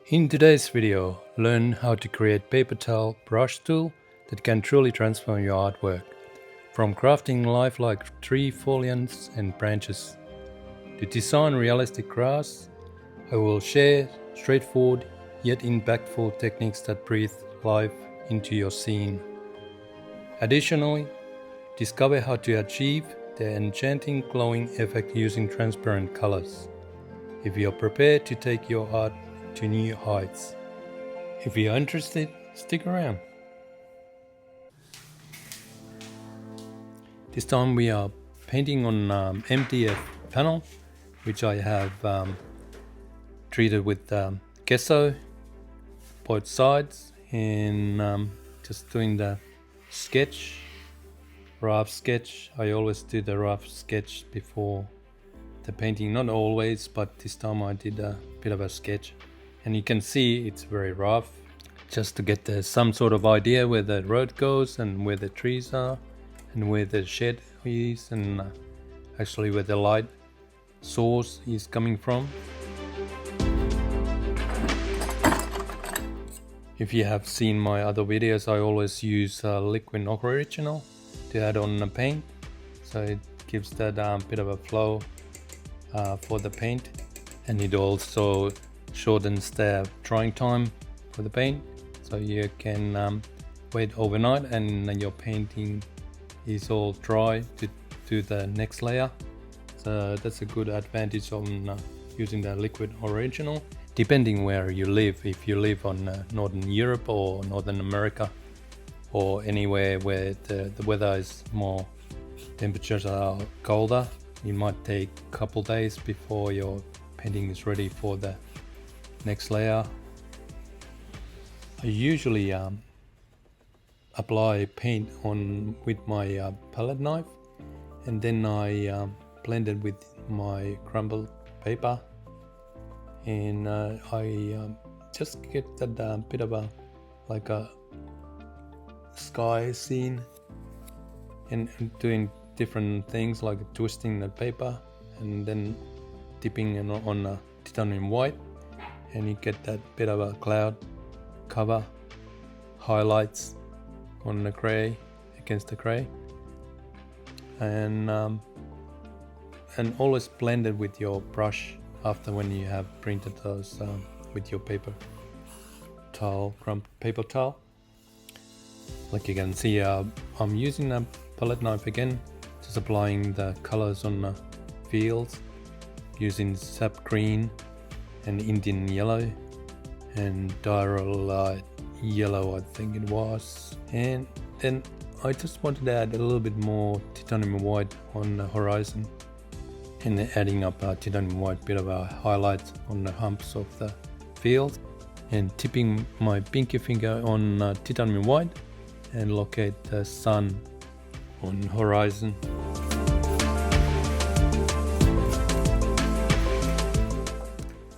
In today's video, learn how to create paper towel brush tool that can truly transform your artwork, from crafting lifelike tree foliage and branches to design realistic grass. I will share straightforward yet impactful techniques that breathe life into your scene. Additionally, discover how to achieve the enchanting glowing effect using transparent colors. If you're prepared to take your art to new heights. If you're interested, stick around. This time we are painting on MDF panel, which I have treated with gesso, both sides, and just doing the sketch, rough sketch. I always do the rough sketch before the painting, not always, but this time I did a bit of a sketch. And you can see it's very rough, just to get some sort of idea where the road goes and where the trees are and where the shed is, and actually where the light source is coming from. If you have seen my other videos, I always use liquid original to add on the paint, so it gives that bit of a flow for the paint, and it also shortens the drying time for the paint, so you can wait overnight and your painting is all dry to do the next layer. So that's a good advantage on using the liquid original, depending where you live. If you live on Northern Europe or Northern America, or anywhere where the weather is more, temperatures are colder, it might take a couple days before your painting is ready for the next layer. I usually apply paint on with my palette knife, and then I blend it with my crumbled paper, and I just get that bit of a like a sky scene, and doing different things like twisting the paper and then dipping it on titanium white, and you get that bit of a cloud cover, highlights on the grey against the grey, and always blend it with your brush after when you have printed those with your paper towel, paper towel. Like you can see, I'm using a palette knife again, just applying the colors on the fields using sap green and Indian yellow and diarrhea yellow, I think it was. And then I just wanted to add a little bit more titanium white on the horizon, and then adding up a titanium white bit of a highlight on the humps of the field, and tipping my pinky finger on titanium white and locate the sun on horizon.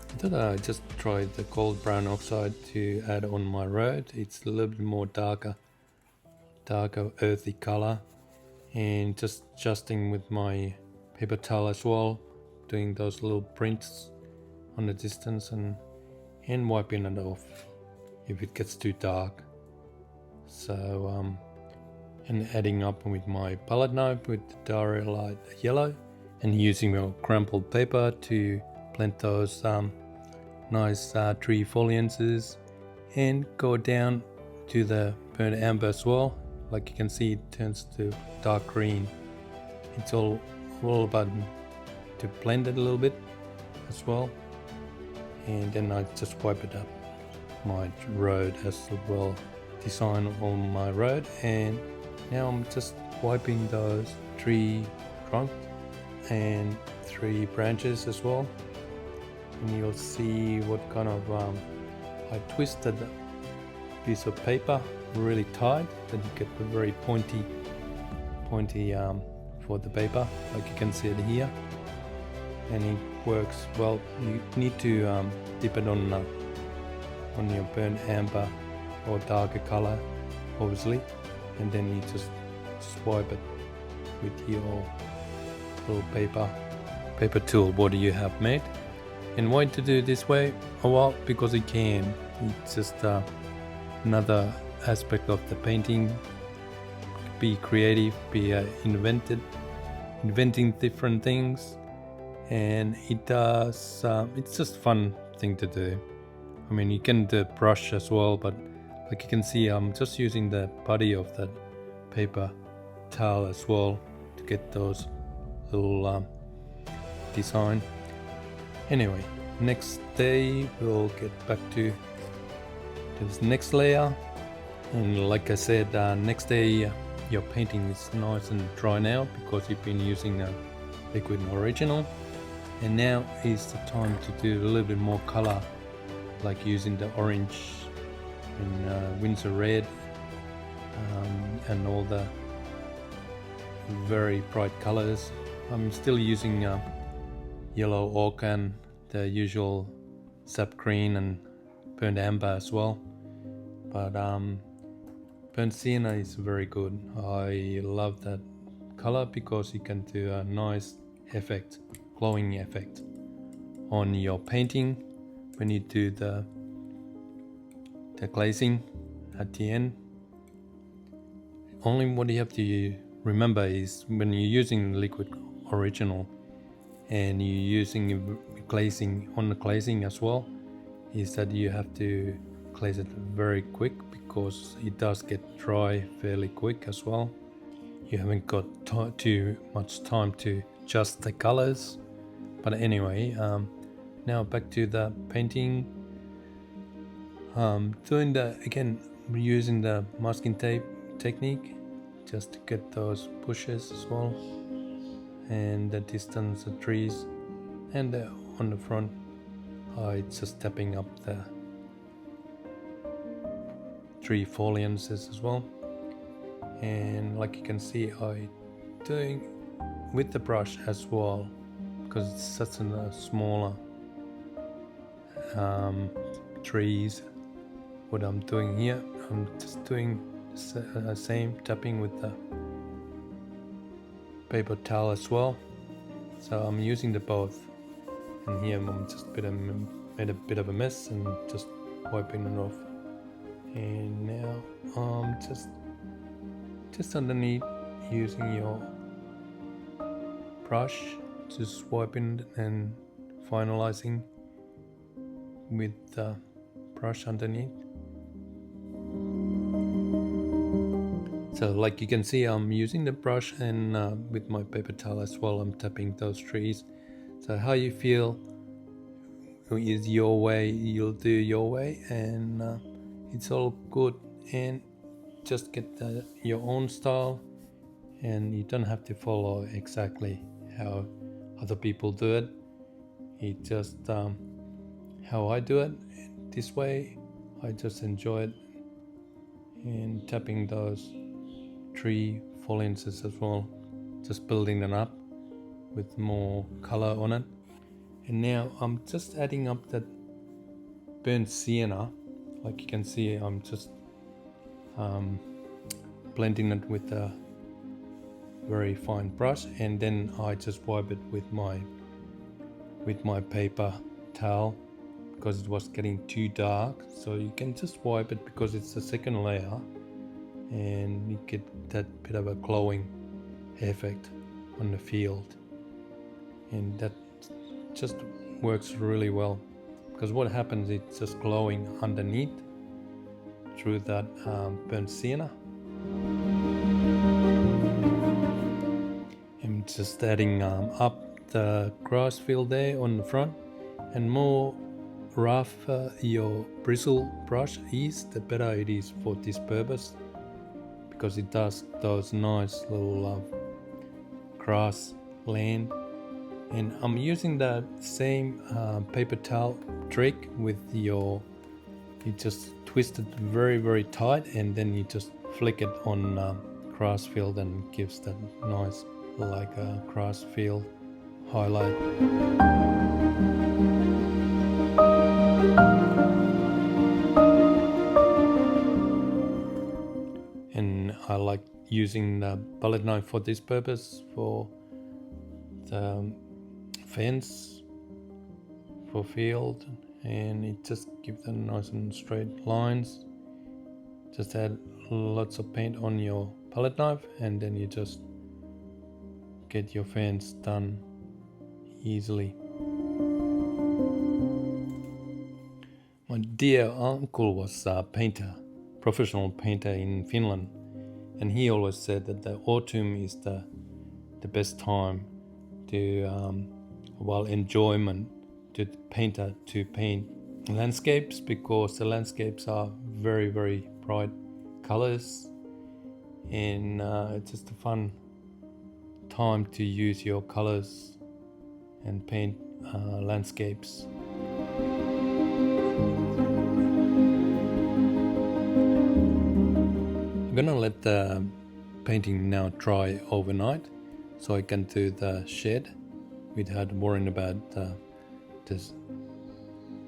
I thought I just tried the gold brown oxide to add on my road. It's a little bit more darker earthy color, and just adjusting with my paper towel as well, doing those little prints on the distance and wiping it off if it gets too dark. So and adding up with my palette knife with the diarrhea light yellow, and using my crumpled paper to blend those nice tree foliages, and go down to the burnt amber as well. Like you can see, it turns to dark green. It's all about to blend it a little bit as well, and then I just wipe it up my road as well, design on my road. And now I'm just wiping those tree trunk and 3 branches as well, and you'll see what kind of I twisted a piece of paper really tight that you get a very pointy for the paper, like you can see it here, and it works well. You need to dip it on your burnt amber or darker color, obviously, and then you just swipe it with your little paper tool what you have made, And why to do this way? Oh, well, because it can. It's just another aspect of the painting. Be creative, be inventing different things, and it does. It's just fun thing to do. I mean, you can do brush as well, but like you can see, I'm just using the body of that paper towel as well to get those little design. Anyway, next day we'll get back to this next layer, and like I said, next day your painting is nice and dry now because you've been using a liquid original, and now is the time to do a little bit more color, like using the orange and Winsor red and all the very bright colors. I'm still using yellow ochre, the usual sap green and burnt amber as well, but burnt sienna is very good. I love that color because you can do a nice effect, glowing effect on your painting when you do the glazing at the end. Only what you have to remember is when you're using liquid original and you're using glazing on the glazing as well, is that you have to glaze it very quick because it does get dry fairly quick as well. You haven't got too much time to adjust the colors. But anyway, now back to the painting. Doing using the masking tape technique just to get those bushes as well, and the distance of trees, and on the front it's just tapping up the tree foliages as well. And like you can see, I doing with the brush as well because it's such a smaller trees. What I'm doing here, I'm just doing the same tapping with the paper towel as well. So I'm using the both, and here I'm just made a bit of a mess and just wiping it off. And now just underneath, using your brush, just wiping and finalizing with the brush underneath. So like you can see, I'm using the brush and with my paper towel as well, I'm tapping those trees. So how you feel is your way, you'll do your way, and it's all good. And just get your own style, and you don't have to follow exactly how other people do it. It's just how I do it this way. I just enjoy it, and tapping those tree foliages as well, just building them up with more color on it. And now I'm just adding up that burnt sienna. Like you can see, I'm just blending it with a very fine brush, and then I just wipe it with my paper towel because it was getting too dark. So you can just wipe it because it's the second layer, and you get that bit of a glowing effect on the field, and that just works really well because what happens, it's just glowing underneath through that burnt sienna. I'm just adding up the grass field there on the front, and more rough your bristle brush is, the better it is for this purpose, because it does those nice little grass land. And I'm using that same paper towel trick with you just twist it very, very tight, and then you just flick it on grass field, and gives that nice like a grass field highlight. And I like using the palette knife for this purpose, for the fence, for field, and it just gives them nice and straight lines. Just add lots of paint on your palette knife, and then you just get your fence done easily. My dear uncle was a painter, professional painter in Finland, and he always said that the autumn is the best time to enjoyment to the painter to paint landscapes, because the landscapes are very, very bright colors, and it's just a fun time to use your colors and paint landscapes. I'm gonna let the painting now dry overnight so I can do the shed without worrying about this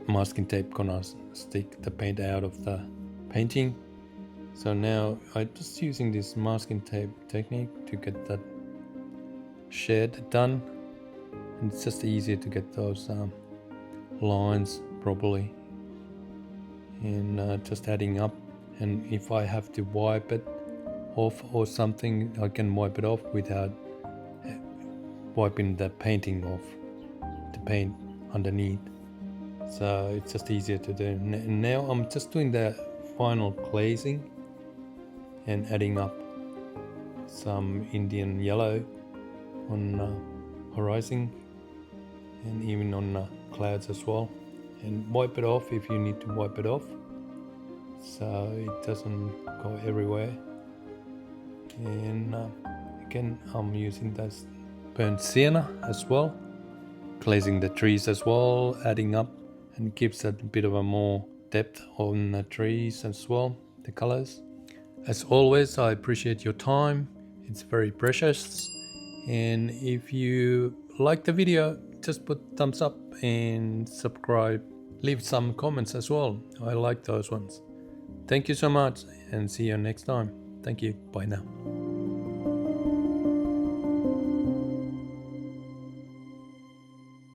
masking tape gonna stick the paint out of the painting. So now I'm just using this masking tape technique to get that shed done, and it's just easier to get those lines properly, and just adding up. And if I have to wipe it off or something, I can wipe it off without wiping the painting off, the paint underneath. So it's just easier to do. And now I'm just doing the final glazing and adding up some Indian yellow on horizon and even on clouds as well, and wipe it off if you need to wipe it off so it doesn't go everywhere. And again, I'm using this burnt sienna as well, glazing the trees as well, adding up, and gives a bit of a more depth on the trees as well, the colors. As always, I appreciate your time, it's very precious, and if you like the video, just put thumbs up and subscribe. Leave some comments as well, I like those ones. Thank you so much, and see you next time. Thank you, bye now.